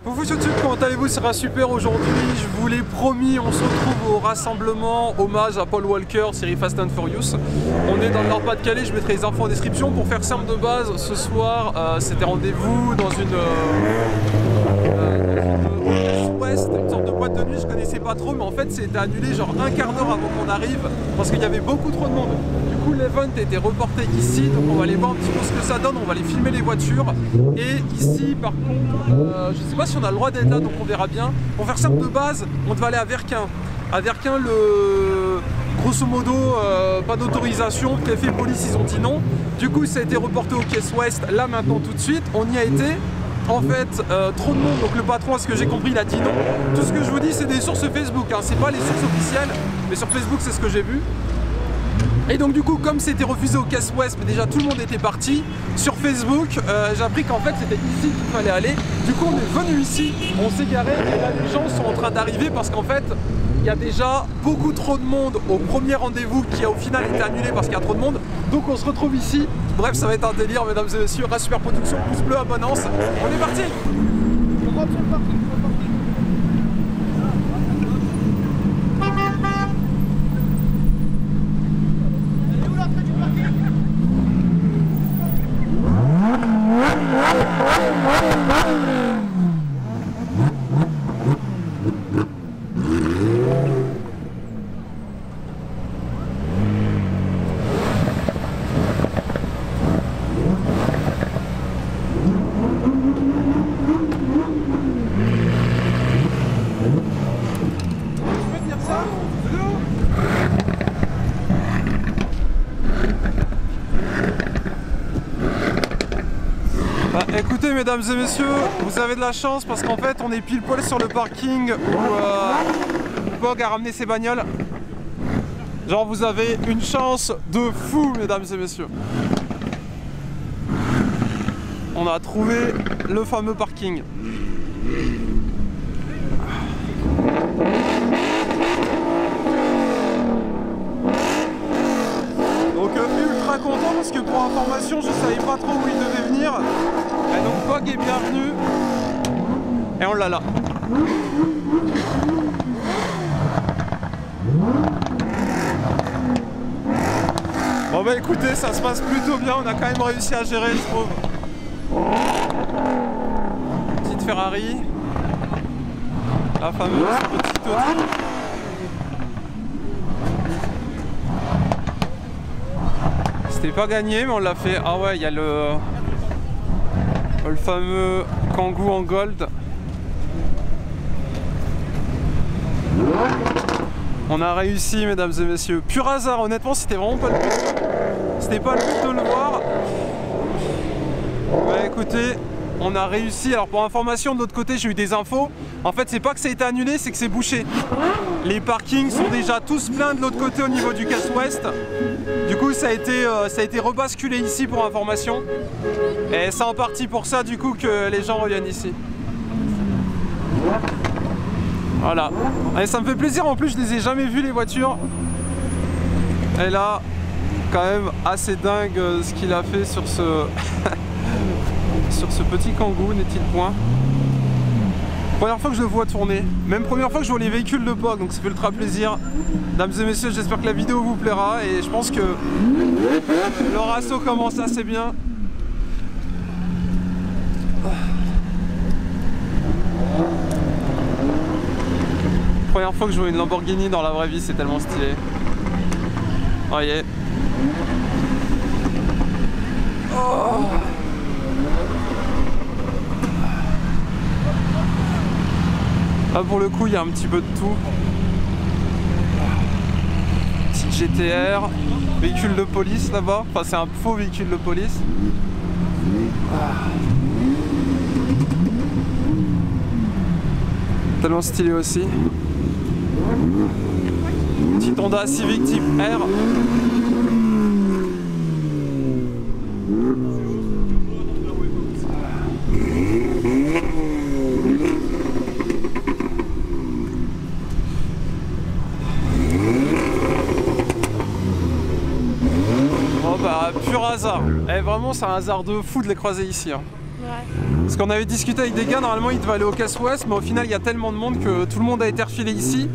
Coucou YouTube, comment allez-vous? Ça va super aujourd'hui. Je vous l'ai promis, on se retrouve au rassemblement hommage à Paul Walker, série Fast and Furious. On est dans le Nord-Pas-de-Calais, je mettrai les infos en description. Pour faire simple de base, ce soir, c'était rendez-vous dans une Ouest, une sorte de boîte de nuit, je connaissais pas trop, mais en fait c'était annulé genre un quart d'heure avant qu'on arrive parce qu'il y avait beaucoup trop de monde. Du coup l'event était reporté ici, donc on va aller voir un petit peu ce que ça donne, on va aller filmer les voitures. Et ici par contre, je sais pas si on a le droit d'être là, donc on verra bien. Pour faire simple de base, on devait aller à Verquin. À Verquin, grosso modo, pas d'autorisation, préfet, police, ils ont dit non. Du coup ça a été reporté au Caisse Ouest, là maintenant tout de suite, on y a été. En fait, trop de monde, donc le patron, à ce que j'ai compris, il a dit non. Tout ce que je vous dis, c'est des sources Facebook, hein. C'est pas les sources officielles, mais sur Facebook, c'est ce que j'ai vu. Et donc du coup, comme c'était refusé au Caisse Ouest, mais déjà tout le monde était parti, sur Facebook, j'ai appris qu'en fait, c'était ici qu'il fallait aller. Du coup, on est venu ici, on s'est garé, et là, les gens sont en train d'arriver parce qu'en fait, il y a déjà beaucoup trop de monde au premier rendez-vous qui a au final été annulé parce qu'il y a trop de monde. Donc on se retrouve ici. Bref, ça va être un délire, mesdames et messieurs. Reste Super Production, pouce bleu, abonnance. On est parti. On rentre sur le parking. Elle est où l'entrée du parking? Écoutez mesdames et messieurs, vous avez de la chance parce qu'en fait on est pile poil sur le parking où Pog a ramené ses bagnoles. Genre vous avez une chance de fou mesdames et messieurs. On a trouvé le fameux parking. Donc ultra content parce que pour information je savais pas trop où il devait venir. Et donc Pog est bienvenu. Et on l'a là. Bon bah écoutez, ça se passe plutôt bien, on a quand même réussi à gérer je trouve. Petite Ferrari. La fameuse petite Audi. C'était pas gagné mais on l'a fait. Ah ouais, il y a le fameux Kangoo en gold. On a réussi mesdames et messieurs. Pur hasard, honnêtement c'était vraiment pas le but. C'était pas le but de le voir. Bah écoutez, on a réussi. Alors pour information de l'autre côté j'ai eu des infos. En fait c'est pas que ça a été annulé, c'est que c'est bouché. Les parkings sont déjà tous pleins de l'autre côté au niveau du Caisse Ouest. Du coup ça a été rebasculé ici pour information. Et c'est en partie pour ça du coup que les gens reviennent ici. Voilà. Et ça me fait plaisir, en plus je les ai jamais vues les voitures. Et là, quand même assez dingue ce qu'il a fait sur ce sur ce petit Kangoo, n'est-il point? Première fois que je le vois tourner, même première fois que je vois les véhicules de Pog, donc ça fait ultra plaisir. Mesdames et messieurs, j'espère que la vidéo vous plaira et je pense que leur assaut commence assez bien. Première fois que je vois une Lamborghini dans la vraie vie, c'est tellement stylé. Voyez. Oh. Là pour le coup il y a un petit peu de tout. Petite GTR, véhicule de police là-bas, enfin c'est un faux véhicule de police. Tellement stylé aussi. Petite Honda Civic type R. Pur hasard. Et vraiment c'est un hasard de fou de les croiser ici. Hein. Parce qu'on avait discuté avec des gars, normalement ils devaient aller au Casse-Ouest, mais au final il y a tellement de monde que tout le monde a été refilé ici.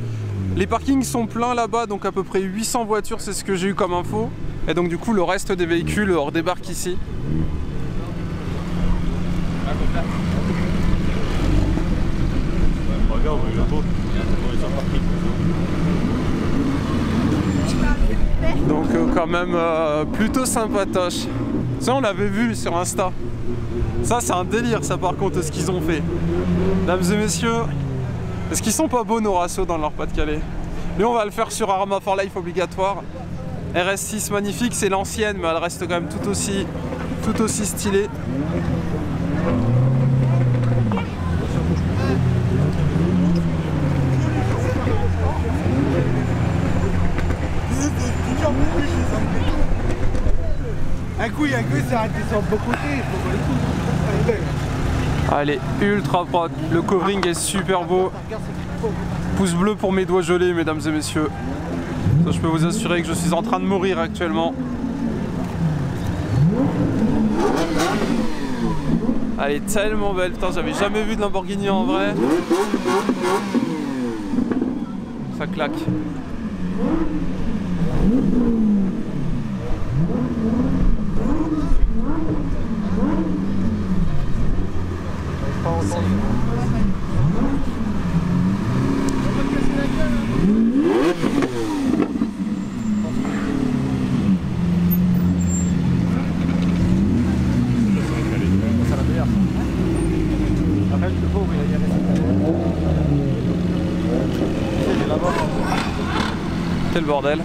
Les parkings sont pleins là-bas, donc à peu près 800 voitures, c'est ce que j'ai eu comme info. Et donc du coup le reste des véhicules redébarquent ici. Donc quand même plutôt sympatoche. Ça on l'avait vu sur Insta. Ça c'est un délire ça par contre ce qu'ils ont fait. Mesdames et messieurs, est-ce qu'ils sont pas beaux nos ratios dans leur Pas-de-Calais? Lui on va le faire sur Arma for Life obligatoire. RS6 magnifique, c'est l'ancienne mais elle reste quand même tout aussi stylée. Un coup, c'est arrêté sur le côté. Elle est ultra propre, le covering est super beau. Pouce bleu pour mes doigts gelés, mesdames et messieurs. Ça, je peux vous assurer que je suis en train de mourir actuellement. Elle est tellement belle, putain, j'avais jamais vu de Lamborghini en vrai. Ça claque. Quel bordel.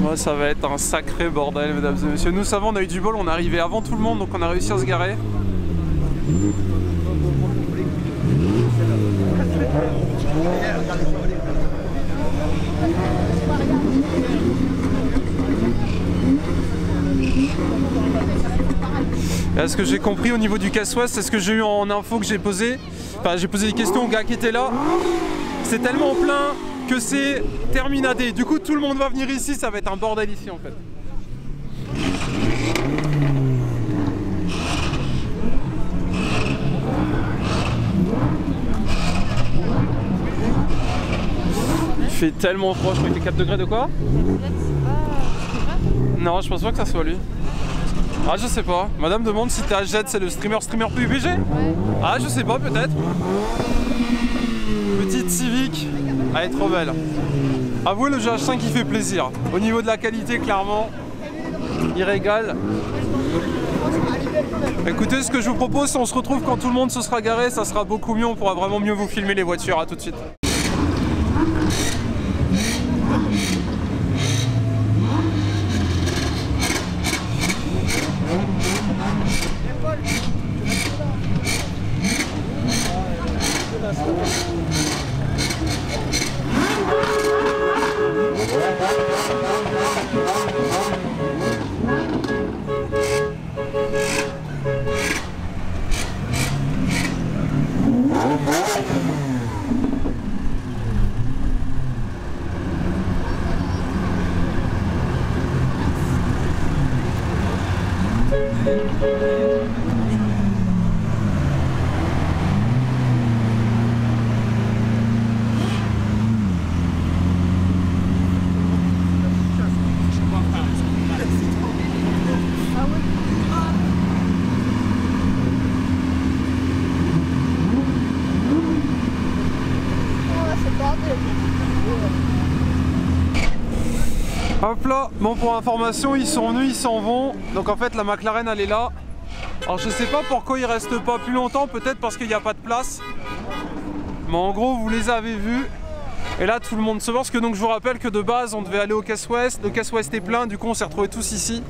Ouais, ça va être un sacré bordel, mesdames et messieurs. Nous savons, on a eu du bol, on est arrivé avant tout le monde, donc on a réussi à se garer. Là, ce que j'ai compris au niveau du Casse-Ouest, c'est ce que j'ai eu en info que j'ai posé. Enfin, j'ai posé des questions aux gars qui étaient là. C'est tellement plein que c'est terminadé. Du coup, tout le monde va venir ici, ça va être un bordel ici en fait. Il fait tellement froid, je crois qu'il fait 4 degrés de quoi? Non, je pense pas que ça soit lui. Ah, je sais pas. Madame demande si t'as Jet, c'est le streamer PUBG? Ouais. Ah, je sais pas, peut-être. Petite Civic. Elle est trop belle. Avouez, le GH5 il fait plaisir. Au niveau de la qualité, clairement, il régale. Écoutez, ce que je vous propose, si on se retrouve quand tout le monde se sera garé, ça sera beaucoup mieux. On pourra vraiment mieux vous filmer les voitures. À tout de suite. Hop là, bon pour information, ils sont venus, ils s'en vont. Donc en fait la McLaren elle est là. Alors je sais pas pourquoi ils restent pas plus longtemps, peut-être parce qu'il n'y a pas de place. Mais en gros vous les avez vus. Et là tout le monde se voit, parce que donc je vous rappelle que de base on devait aller au Casse-Ouest. Le Casse-Ouest est plein, du coup on s'est retrouvés tous ici.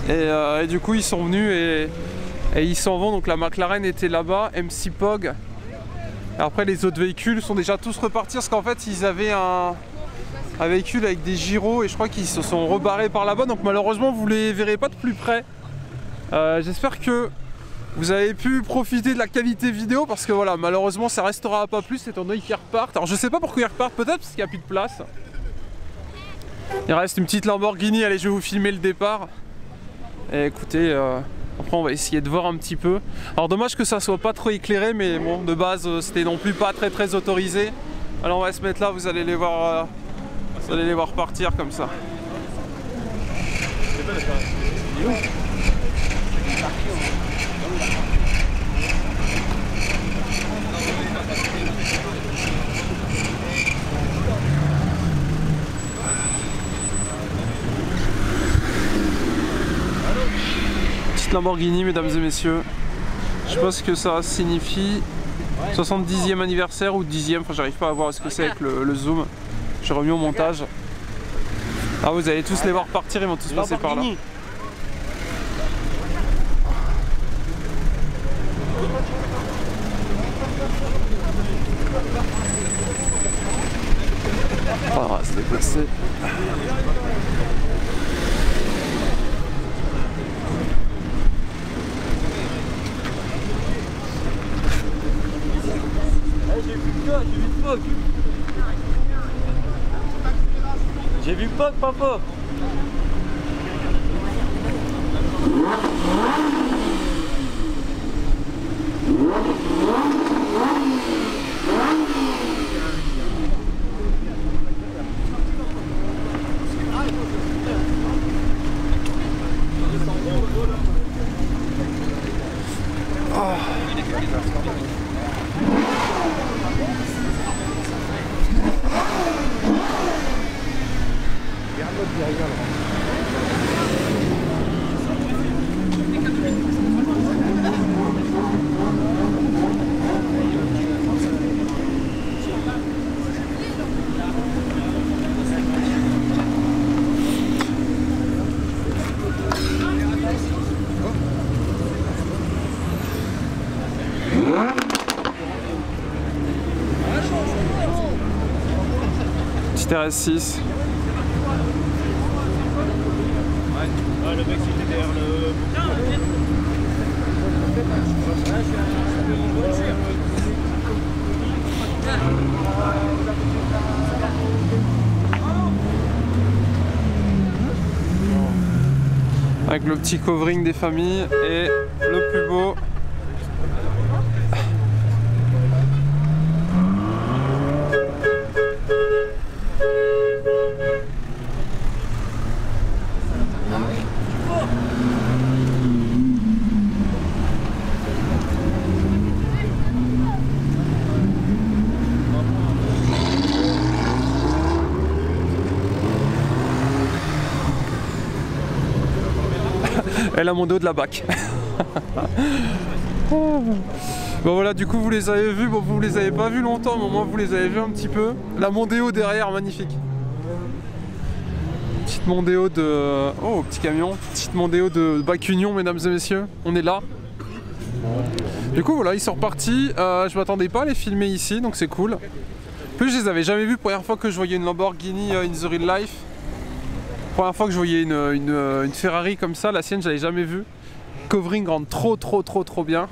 Et du coup ils sont venus et ils s'en vont. Donc la McLaren était là-bas, MC Pog. Et après les autres véhicules sont déjà tous repartis parce qu'en fait ils avaient un véhicule avec des gyros et je crois qu'ils se sont rebarrés par là-bas. Donc malheureusement vous les verrez pas de plus près. J'espère que vous avez pu profiter de la qualité vidéo parce que voilà, malheureusement ça restera pas plus étant donné qu'ils repartent. Alors je sais pas pourquoi ils repartent, peut-être parce qu'il n'y a plus de place. Il reste une petite Lamborghini, allez je vais vous filmer le départ. Et écoutez, après on va essayer de voir un petit peu. Alors dommage que ça soit pas trop éclairé, mais bon de base c'était non plus pas très autorisé. Alors on va se mettre là, vous allez les voir partir comme ça. Petite Lamborghini, mesdames et messieurs. Je sais pas ce que ça signifie. 70e anniversaire ou 10e, enfin j'arrive pas à voir ce que c'est avec le zoom. J'ai remis au montage. Ah vous allez tous les voir partir, ils vont tous passer par là. Ah c'est déplacé. J'ai vu Pog, papa. Petit RS6. Ouais, le mec c'était derrière le... Avec le petit covering des familles et le plus beau. Elle a mon dos de la BAC. Bon voilà, du coup vous les avez vus, bon vous les avez pas vus longtemps, mais au moins vous les avez vus un petit peu. La Mondeo derrière, magnifique. Petite Mondeo de... Oh, petit camion. Petite Mondeo de BAC Union, mesdames et messieurs. On est là. Du coup voilà, ils sont repartis. Je m'attendais pas à les filmer ici, donc c'est cool. En plus je les avais jamais vus, première fois que je voyais une Lamborghini in the real life. Première fois que je voyais une Ferrari comme ça, la sienne je l'avais jamais vue. Covering rentre trop bien.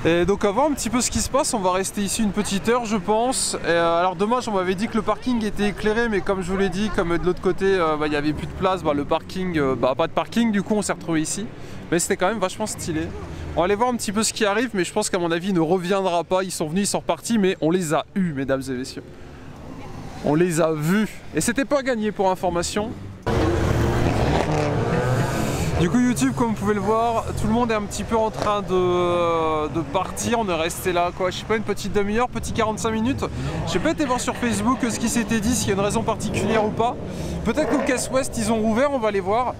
Et donc à voir un petit peu ce qui se passe, on va rester ici une petite heure je pense. Et alors dommage, on m'avait dit que le parking était éclairé, mais comme je vous l'ai dit, comme de l'autre côté il n'y avait plus de place, le parking, pas de parking, du coup on s'est retrouvé ici. Mais c'était quand même vachement stylé. On va aller voir un petit peu ce qui arrive, mais je pense qu'à mon avis il ne reviendra pas. Ils sont venus, ils sont repartis, mais on les a eus, mesdames et messieurs. On les a vus. Et c'était pas gagné pour information. Du coup YouTube, comme vous pouvez le voir, tout le monde est un petit peu en train de partir. On est resté là, quoi, je sais pas, une petite demi-heure, petit 45 minutes. J'ai pas été voir sur Facebook ce qui s'était dit, s'il y a une raison particulière ou pas. Peut-être qu'au Caisse Ouest ils ont rouvert, on va aller voir.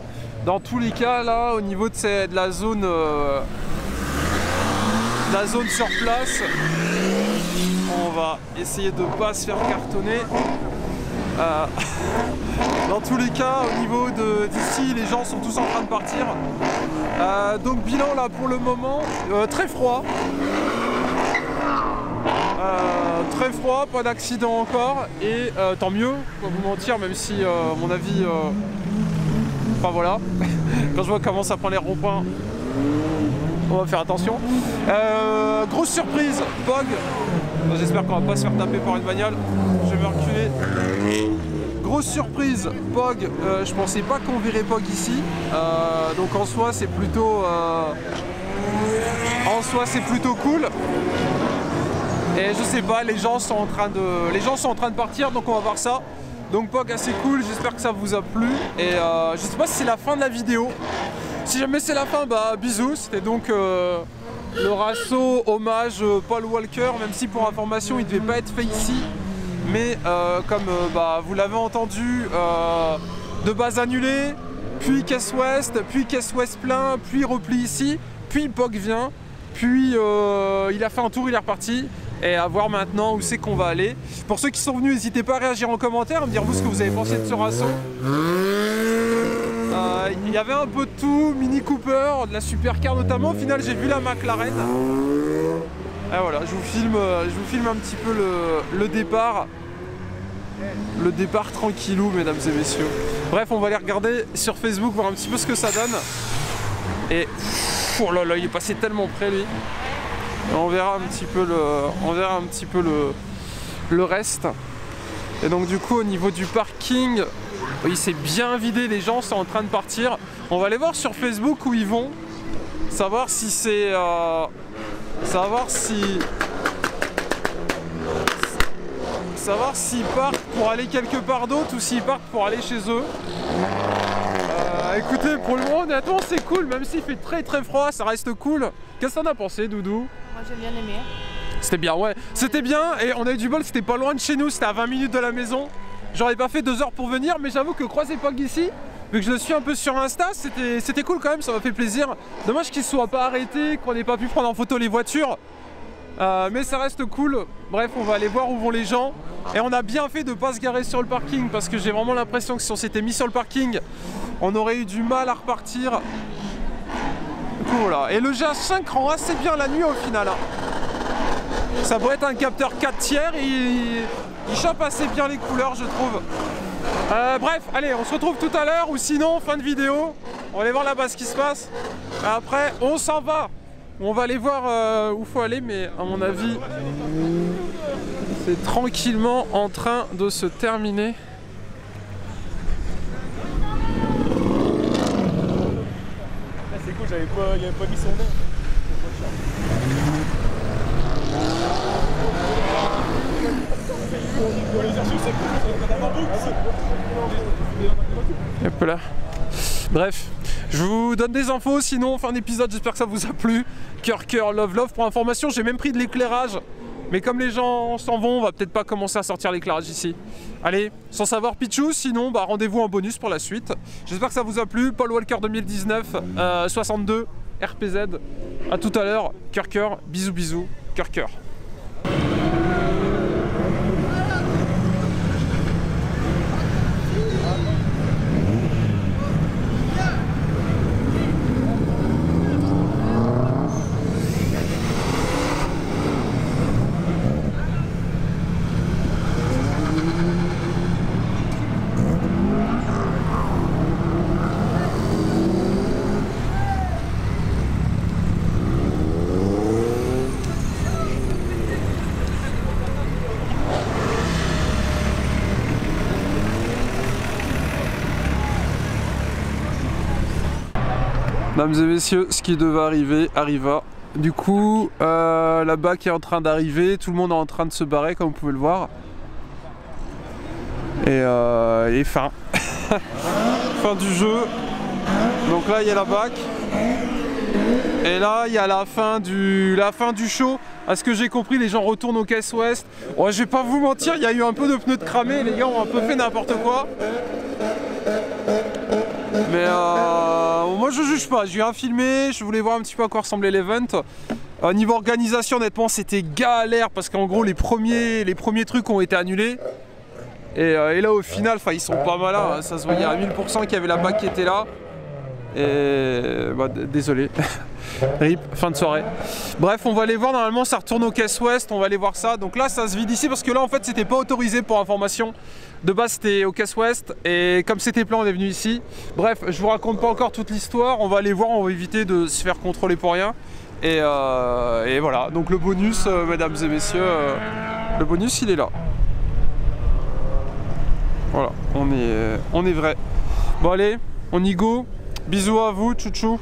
Dans tous les cas, là, au niveau de la zone sur place, on va essayer de pas se faire cartonner. Dans tous les cas, au niveau d'ici, les gens sont tous en train de partir. Donc bilan là pour le moment, très froid. Très froid, pas d'accident encore. Et tant mieux, pas vous mentir, même si à mon avis... Enfin voilà, quand je vois comment ça prend les ronds-points, On va faire attention. Grosse surprise, Pog. J'espère qu'on va pas se faire taper par une bagnole. Je vais me reculer. Grosse surprise, Pog. Je pensais pas qu'on verrait Pog ici. Donc en soi c'est plutôt cool. Et je sais pas, les gens sont en train de partir, donc on va voir ça. Donc Pog assez cool, j'espère que ça vous a plu. Et je sais pas si c'est la fin de la vidéo. Si jamais c'est la fin, bah bisous. C'était donc le Rasso hommage Paul Walker, même si pour information il devait pas être fait ici. Mais comme vous l'avez entendu, de base annulé, puis caisse ouest plein, puis repli ici, puis Pog vient, puis il a fait un tour, il est reparti. Et à voir maintenant où c'est qu'on va aller. Pour ceux qui sont venus, n'hésitez pas à réagir en commentaire, à me dire vous ce que vous avez pensé de ce Rasso. Il y avait un peu de tout, Mini Cooper, de la supercar notamment. Au final, j'ai vu la McLaren. Et voilà, je vous filme un petit peu le départ. Le départ tranquillou, mesdames et messieurs. Bref, on va aller regarder sur Facebook, voir un petit peu ce que ça donne. Et oh là là, il est passé tellement près lui. Et on verra un petit peu le reste. Et donc du coup au niveau du parking, il s'est bien vidé, les gens sont en train de partir. On va aller voir sur Facebook où ils vont, savoir si c'est savoir s'ils partent pour aller quelque part d'autre ou s'ils partent pour aller chez eux. Écoutez, pour le moment honnêtement c'est cool, même s'il fait très très froid, ça reste cool. Qu'est-ce que t'en as pensé, Doudou? Moi j'ai bien aimé. C'était bien, ouais. C'était bien et on a eu du bol, c'était pas loin de chez nous, c'était à 20 minutes de la maison. J'aurais pas fait 2 heures pour venir, mais j'avoue que croiser Pog ici, vu que je le suis un peu sur Insta, c'était cool quand même, ça m'a fait plaisir. Dommage qu'il soit pas arrêté, qu'on n'ait pas pu prendre en photo les voitures. Mais ça reste cool. Bref, on va aller voir où vont les gens. Et on a bien fait de pas se garer sur le parking, parce que j'ai vraiment l'impression que si on s'était mis sur le parking, on aurait eu du mal à repartir. Du coup voilà. Et le GH5 rend assez bien la nuit au final. Ça pourrait être un capteur 4 tiers et il chope assez bien les couleurs, je trouve. Bref, allez, on se retrouve tout à l'heure ou sinon, fin de vidéo. On va aller voir là-bas ce qui se passe. Après, on s'en va. On va aller voir où faut aller, mais à mon avis, c'est tranquillement en train de se terminer. C'est cool, il avait pas mis son nez. Hop là. Bref, je vous donne des infos, sinon fin d'épisode, j'espère que ça vous a plu. Cœur, love. Pour information, j'ai même pris de l'éclairage. Mais comme les gens s'en vont, on va peut-être pas commencer à sortir l'éclairage ici. Allez, sans savoir Pichou, sinon rendez-vous en bonus pour la suite. J'espère que ça vous a plu. Paul Walker 2019, 62, RPZ. A tout à l'heure, cœur, bisous, cœur. Mesdames et messieurs, ce qui devait arriver, arriva. Du coup, la BAC est en train d'arriver, tout le monde est en train de se barrer comme vous pouvez le voir. Et fin. Fin du jeu. Donc là il y a la BAC. Et là il y a la fin du show. À ce que j'ai compris, les gens retournent aux caisses ouest. Ouais, je vais pas vous mentir, il y a eu un peu de pneus de cramés, les gars ont un peu fait n'importe quoi. Mais moi je juge pas, j'ai rien filmé, je voulais voir un petit peu à quoi ressemblait l'event. Niveau organisation, honnêtement c'était galère parce qu'en gros les premiers trucs ont été annulés. Et là au final, ils sont pas malins, hein, ça se voyait à 1000% qu'il y avait la BAC qui était là. Et désolé. RIP, fin de soirée. Bref, on va aller voir, normalement ça retourne aux caisses ouest, on va aller voir ça. Donc là ça se vide ici parce que là en fait c'était pas autorisé pour information. De base c'était au Caisse-Ouest et comme c'était plein on est venu ici. Bref, je vous raconte pas encore toute l'histoire, on va aller voir, on va éviter de se faire contrôler pour rien. Et voilà, donc le bonus, mesdames et messieurs, le bonus il est là. Voilà, on est vrai. Bon allez, on y go. Bisous à vous, tchou tchou.